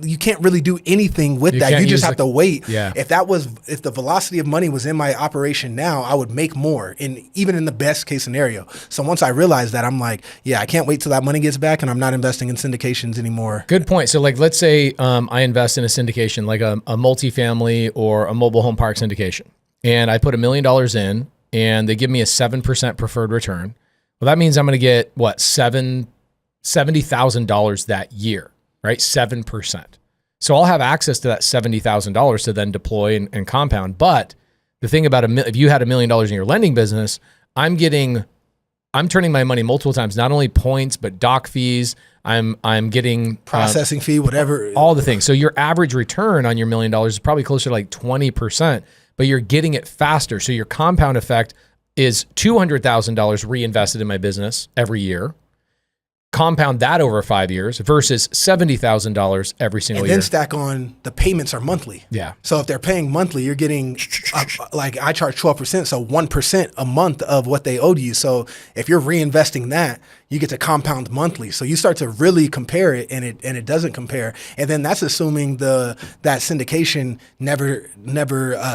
you can't really do anything with that. You just have to wait. Yeah. If the velocity of money was in my operation now, I would make more, even in the best case scenario. So once I realized that, I'm like, yeah, I can't wait till that money gets back, and I'm not investing in syndications anymore. Good point. So like, let's say I invest in a syndication, like a multifamily or a mobile home park syndication, and I put $1 million in, and they give me a 7% preferred return. Well, that means I'm going to get what, $70,000 that year, right? 7%. So I'll have access to that $70,000 to then deploy and compound. But the thing about if you had $1 million in your lending business, I'm turning my money multiple times, not only points, but doc fees. I'm getting processing fee, whatever, all the things. So your average return on your $1 million is probably closer to like 20%, but you're getting it faster. So your compound effect is $200,000 reinvested in my business every year. Compound that over 5 years versus $70,000 every single year. And then stack on the payments are monthly. Yeah. So if they're paying monthly, you're getting like I charge 12%, so 1% a month of what they owed you. So if you're reinvesting that, you get to compound monthly. So you start to really compare it, and it doesn't compare. And then that's assuming that syndication never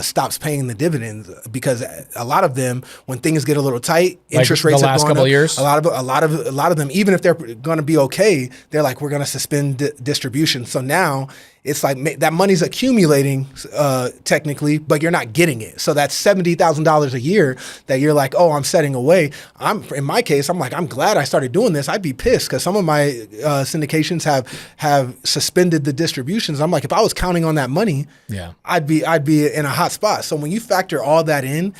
stops paying the dividends, because a lot of them, when things get a little tight, interest rates have gone up. Years. A lot of them, even if they're going to be okay, they're like, we're going to suspend distribution. So now it's like that money's accumulating technically, but you're not getting it. So that's $70,000 a year that you're like, oh, I'm setting away. In my case, I'm like, I'm glad I started doing this. I'd be pissed because some of my syndications have suspended the distributions. I'm like, if I was counting on that money, I'd be in a hot spot. So when you factor all that in,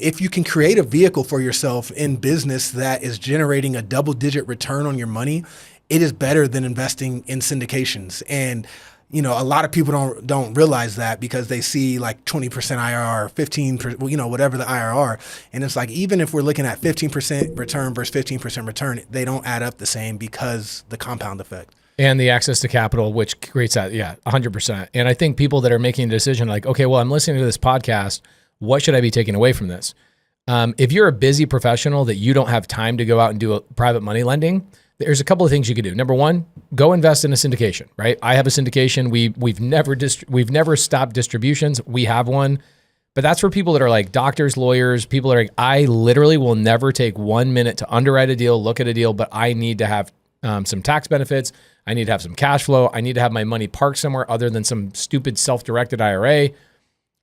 if you can create a vehicle for yourself in business that is generating a double-digit return on your money, it is better than investing in syndications. And a lot of people don't realize that, because they see like 20% IRR, 15%, whatever the IRR. And it's like, even if we're looking at 15% return versus 15% return, they don't add up the same, because the compound effect. And the access to capital, which creates that, 100%. And I think people that are making a decision like, okay, well, I'm listening to this podcast, what should I be taking away from this? If you're a busy professional that you don't have time to go out and do a private money lending, there's a couple of things you could do. Number one, go invest in a syndication, right? I have a syndication. We've never stopped distributions. We have one, but that's for people that are like doctors, lawyers, people that are like, I literally will never take 1 minute to underwrite a deal, look at a deal, but I need to have some tax benefits. I need to have some cash flow. I need to have my money parked somewhere other than some stupid self-directed IRA.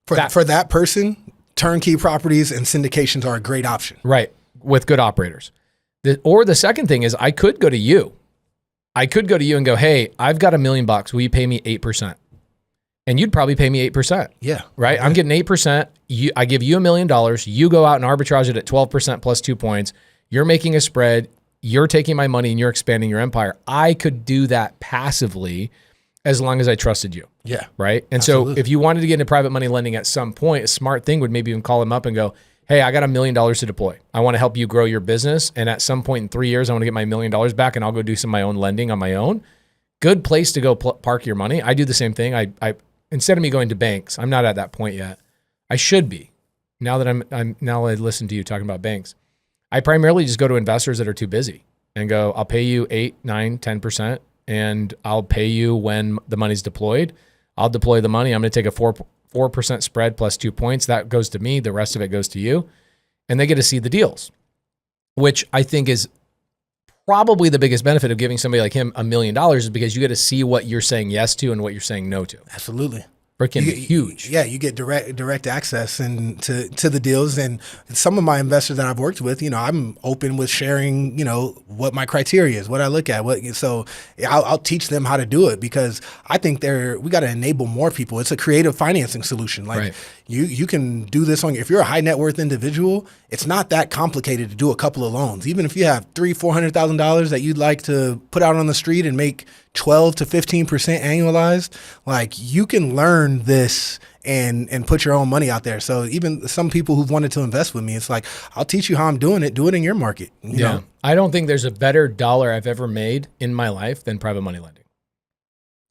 For that person, turnkey properties and syndications are a great option. Right, with good operators. Or the second thing is, I could go to you. I could go to you and go, hey, I've got $1 million. Will you pay me 8%? And you'd probably pay me 8%. Yeah. Right? Yeah. I'm getting 8%. I give you $1 million. You go out and arbitrage it at 12% plus 2 points. You're making a spread. You're taking my money and you're expanding your empire. I could do that passively as long as I trusted you. Yeah. Right? And Absolutely. So if you wanted to get into private money lending at some point, a smart thing would maybe even call them up and go, hey, I got $1 million to deploy. I want to help you grow your business. And at some point in 3 years, I want to get my $1 million back, and I'll go do some of my own lending on my own. Good place to go park your money. I do the same thing. I instead of me going to banks, I'm not at that point yet. I should be. Now that now I listen to you talking about banks, I primarily just go to investors that are too busy and go, I'll pay you 8, 9, 10%, and I'll pay you when the money's deployed. I'll deploy the money. I'm going to take a 4% spread plus 2 points. That goes to me. The rest of it goes to you. And they get to see the deals, which I think is probably the biggest benefit of giving somebody like him $1 million, is because you get to see what you're saying yes to and what you're saying no to. Absolutely. Freaking huge. Yeah, you get direct access and to the deals. And some of my investors that I've worked with, I'm open with sharing, what my criteria is, what I look at. So I'll teach them how to do it, because I think we got to enable more people. It's a creative financing solution. Like Right. you can do this if you're a high net worth individual, it's not that complicated to do a couple of loans. Even if you have $300,000-$400,000 that you'd like to put out on the street and make 12 to 15% annualized, like you can learn this and put your own money out there. So even some people who've wanted to invest with me, it's like, I'll teach you how I'm doing it. Do it in your market. You know? I don't think there's a better dollar I've ever made in my life than private money lending.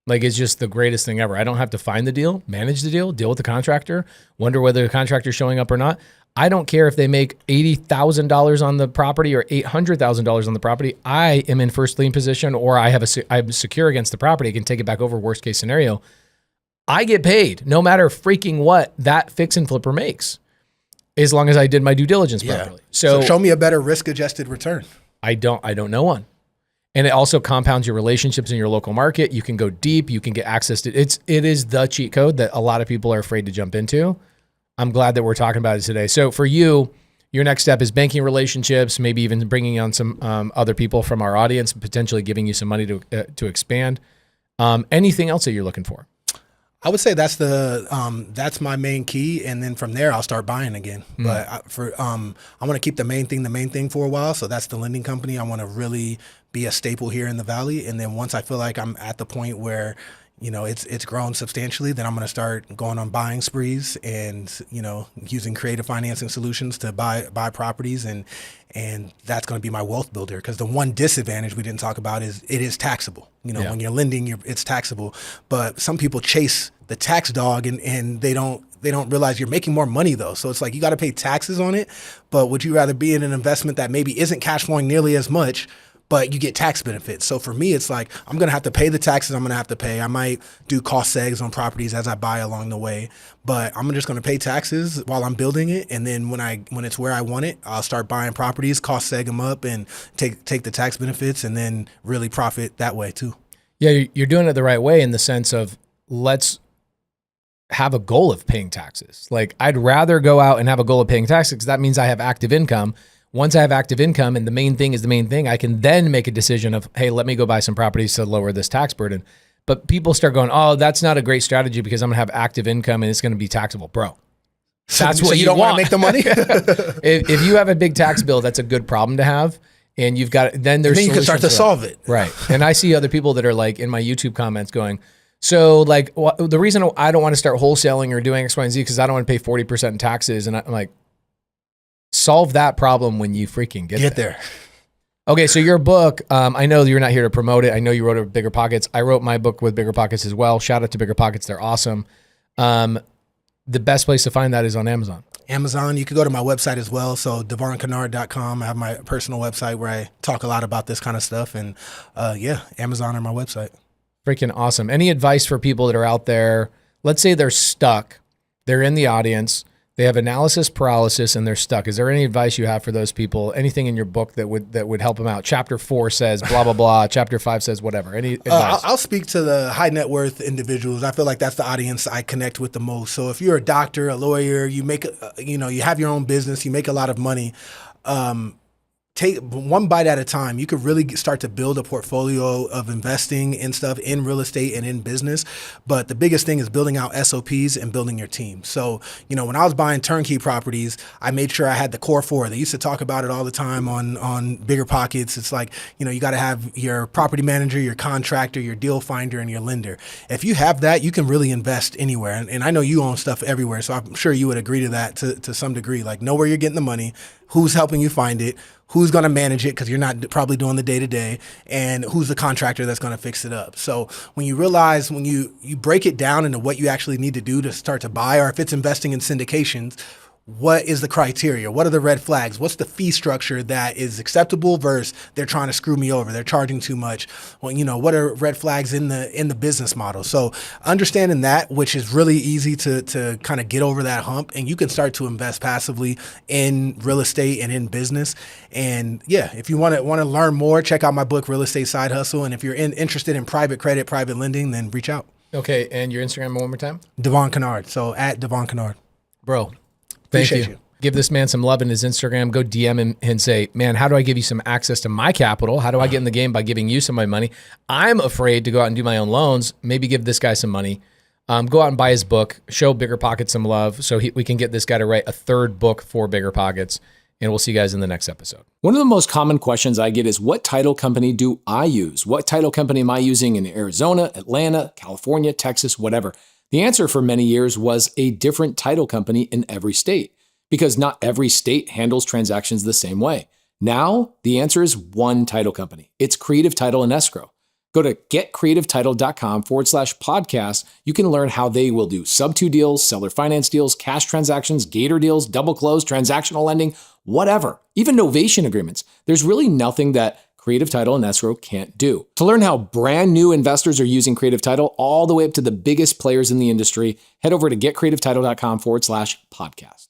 Like, it's just the greatest thing ever. I don't have to find the deal, manage the deal with the contractor, wonder whether the contractor's showing up or not. I don't care if they make $80,000 on the property or $800,000 on the property. I am in first lien position, or I'm secure against the property. I can take it back over, worst case scenario. I get paid no matter freaking what that fix and flipper makes, as long as I did my due diligence properly. So show me a better risk-adjusted return. I don't know one. And it also compounds your relationships in your local market. You can go deep. You can get access to it. It is the cheat code that a lot of people are afraid to jump into. I'm glad that we're talking about it today. So for you, your next step is banking relationships, maybe even bringing on some other people from our audience, potentially giving you some money to expand. Anything else that you're looking for? I would say that's that's my main key, and then from there I'll start buying again. But I want to keep the main thing for a while. So that's the lending company. I want to really be a staple here in the Valley, and then once I feel like I'm at the point where it's grown substantially, then I'm going to start going on buying sprees and using creative financing solutions to buy properties, and that's going to be my wealth builder. Because the one disadvantage we didn't talk about is it is taxable. When you're lending, it's taxable. But some people chase the tax dog, and they don't realize you're making more money though. So it's like you got to pay taxes on it. But would you rather be in an investment that maybe isn't cash flowing nearly as much, but you get tax benefits? So for me, it's like, I'm going to have to pay the taxes I'm going to have to pay. I might do cost segs on properties as I buy along the way, but I'm just going to pay taxes while I'm building it. And then when it's where I want it, I'll start buying properties, cost seg them up, and take the tax benefits, and then really profit that way too. Yeah, you're doing it the right way, in the sense of, let's have a goal of paying taxes. Like, I'd rather go out and have a goal of paying taxes, because that means I have active income. Once I have active income and the main thing is the main thing, I can then make a decision of, hey, let me go buy some properties to lower this tax burden. But people start going, oh, that's not a great strategy because I'm going to have active income and it's going to be taxable. Bro, that's what you don't want to make the money? If you have a big tax bill, that's a good problem to have. And you've got, then there's, then you can start to solve it. Right. And I see other people that are like in my YouTube comments going, so like, the reason I don't want to start wholesaling or doing X, Y, and Z because I don't want to pay 40% in taxes. And I'm like, solve that problem when you freaking get there. Okay, so your book, I know you're not here to promote it. I know you wrote it with Bigger Pockets. I wrote my book with Bigger Pockets as well. Shout out to Bigger Pockets. They're awesome. The best place to find that is on Amazon. Amazon. You could go to my website as well. So devonkennard.com. I have my personal website where I talk a lot about this kind of stuff. And Amazon or my website. Freaking awesome. Any advice for people that are out there? Let's say they're stuck. They're in the audience. They have analysis paralysis and they're stuck. Is there any advice you have for those people? Anything in your book that would help them out? Chapter 4 says blah, blah, blah. Chapter 5 says whatever. Any advice? I'll speak to the high net worth individuals. I feel like that's the audience I connect with the most. So if you're a doctor, a lawyer, you make, you have your own business, you make a lot of money, take one bite at a time. You could really start to build a portfolio of investing in stuff in real estate and in business. But the biggest thing is building out SOPs and building your team. So, when I was buying turnkey properties, I made sure I had the core 4. They used to talk about it all the time on Bigger Pockets. It's like, you got to have your property manager, your contractor, your deal finder, and your lender. If you have that, you can really invest anywhere. And I know you own stuff everywhere, so I'm sure you would agree to that to some degree. Like, know where you're getting the money, who's helping you find it, who's going to manage it because you're not probably doing the day-to-day, and who's the contractor that's going to fix it up. So when you realize, when you break it down into what you actually need to do to start to buy, or if it's investing in syndications, what is the criteria? What are the red flags? What's the fee structure that is acceptable versus they're trying to screw me over, they're charging too much? Well, what are red flags in the business model? So understanding that, which is really easy to kind of get over that hump, and you can start to invest passively in real estate and in business. And if you want to learn more, check out my book, Real Estate Side Hustle. And if you're interested in private credit, private lending, then reach out. Okay, and your Instagram one more time? Devon Kennard. So at Devon Kennard. Bro, thank Appreciate you. you. Give this man some love in his Instagram. Go DM him and say, man, how do I give you some access to my capital? How do I get in the game by giving you some of my money? I'm afraid to go out and do my own loans. Maybe give this guy some money. Go out and buy his book. Show Bigger Pockets some love so we can get this guy to write a third book for Bigger Pockets. And we'll see you guys in the next episode. One of the most common questions I get is, what title company do I use? What title company am I using in Arizona, Atlanta, California, Texas, whatever? The answer for many years was a different title company in every state, because not every state handles transactions the same way. Now, the answer is one title company. It's Creative Title and Escrow. Go to getcreativetitle.com/podcast. You can learn how they will do sub-2 deals, seller finance deals, cash transactions, gator deals, double close, transactional lending, whatever, even novation agreements. There's really nothing that Creative Title and Escrow can't do. To learn how brand new investors are using Creative Title all the way up to the biggest players in the industry, head over to getcreativetitle.com/podcast.